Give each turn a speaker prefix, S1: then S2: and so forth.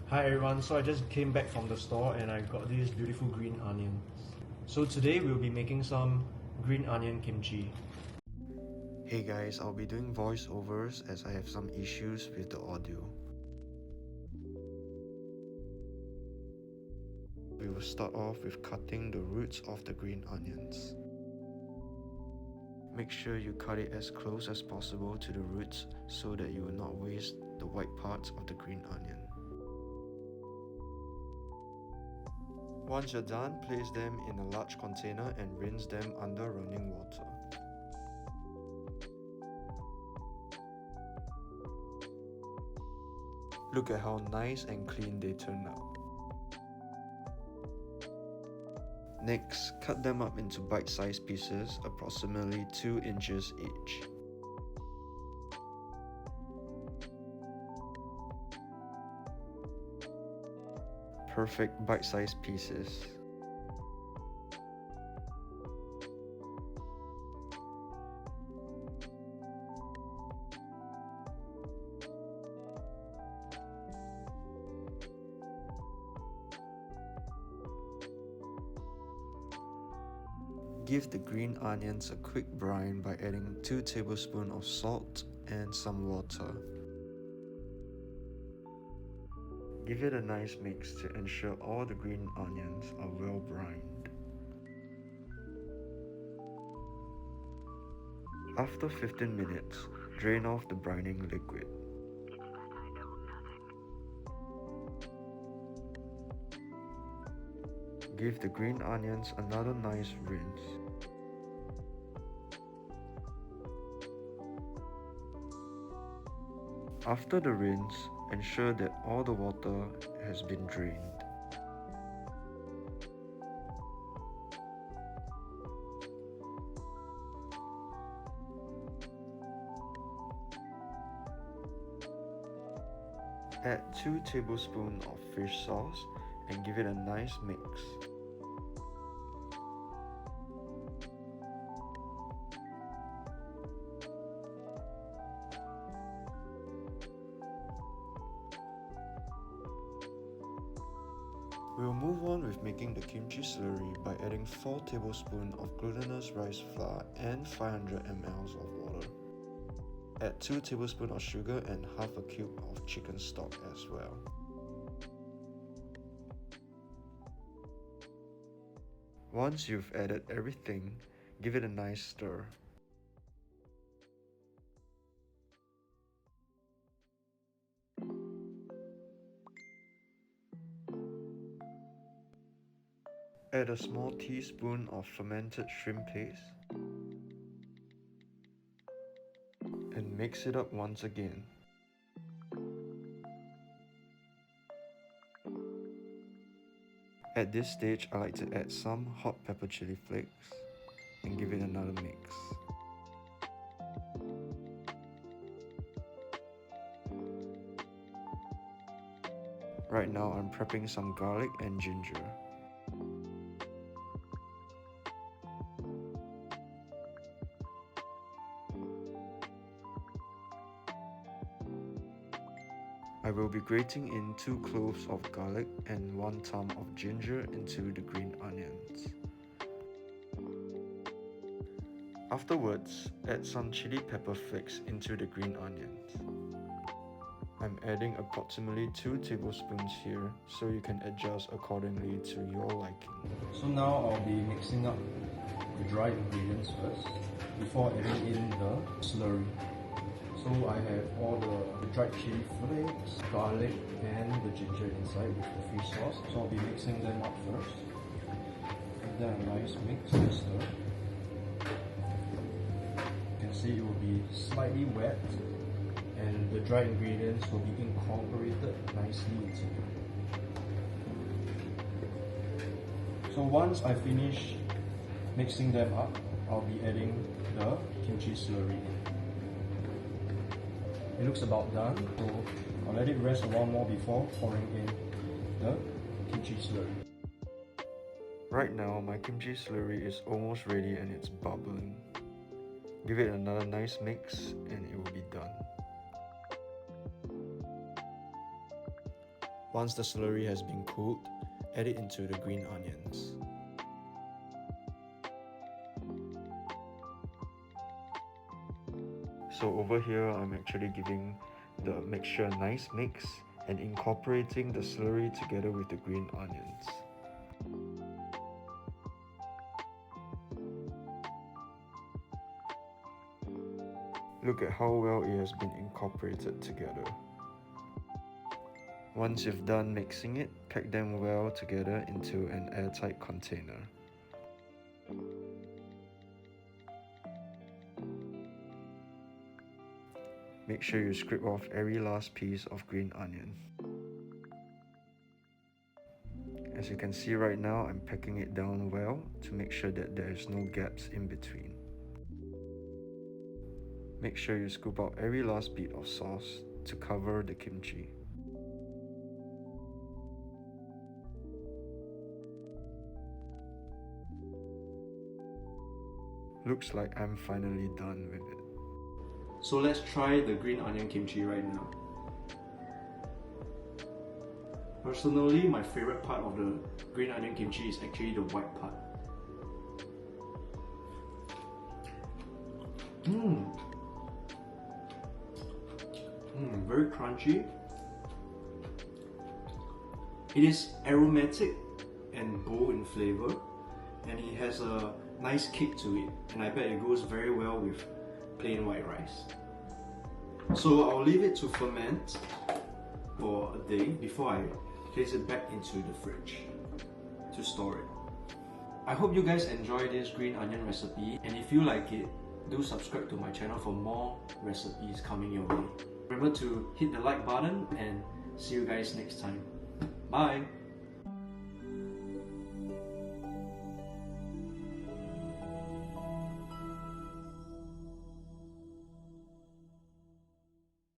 S1: Hi everyone, so I just came back from the store and I got these beautiful green onions. So today we'll be making some green onion kimchi.
S2: Hey guys, I'll be doing voiceovers as I have some issues with the audio. We will start off with cutting the roots of the green onions. Make sure you cut it as close as possible to the roots so that you will not waste the white parts of the green onion. Once you're done, place them in a large container and rinse them under running water. Look at how nice and clean they turn out. Next, cut them up into bite-sized pieces, approximately 2 inches each. Perfect bite-sized pieces. Give the green onions a quick brine by adding 2 tablespoons of salt and some water. Give it a nice mix to ensure all the green onions are well brined. After 15 minutes, drain off the brining liquid. Give the green onions another nice rinse. After the rinse, ensure that all the water has been drained. Add 2 tablespoons of fish sauce and give it a nice mix. We'll move on with making the kimchi slurry by adding 4 tablespoons of glutinous rice flour and 500 ml of water. Add 2 tablespoons of sugar and half a cube of chicken stock as well. Once you've added everything, give it a nice stir. Add a small teaspoon of fermented shrimp paste and mix it up once again. At this stage, I like to add some hot pepper chili flakes and give it another mix. Right now, I'm prepping some garlic and ginger. I will be grating in 2 cloves of garlic and 1 thumb of ginger into the green onions. Afterwards, add some chili pepper flakes into the green onions. I'm adding approximately 2 tablespoons here, so you can adjust accordingly to your liking.
S1: So now I'll be mixing up the dry ingredients first before adding in the slurry. So I have all the dried chili flakes, garlic and the ginger inside with the fish sauce. So I'll be mixing them up first. Give them a nice mix and stir. You can see it will be slightly wet and the dry ingredients will be incorporated nicely into it. So once I finish mixing them up, I'll be adding the kimchi slurry in. It looks about done, so I'll let it rest a while more before pouring in the kimchi slurry.
S2: Right now, my kimchi slurry is almost ready and it's bubbling. Give it another nice mix and it will be done. Once the celery has been cooled, add it into the green onions. So over here, I'm actually giving the mixture a nice mix and incorporating the celery together with the green onions. Look at how well it has been incorporated together. Once you've done mixing it, pack them well together into an airtight container. Make sure you scrape off every last piece of green onion. As you can see right now, I'm packing it down well to make sure that there is no gaps in between. Make sure you scoop out every last bit of sauce to cover the kimchi. Looks like I'm finally done with it.
S1: So let's try the green onion kimchi right now. Personally, my favorite part of the green onion kimchi is actually the white part. Very crunchy. It is aromatic and bold in flavor, and it has a nice kick to it, and I bet it goes very well with plain white rice. So I'll leave it to ferment for a day before I place it back into the fridge to store it. I hope you guys enjoy this green onion recipe, and if you like it, do subscribe to my channel for more recipes coming your way. Remember to hit the like button and see you guys next time. Bye!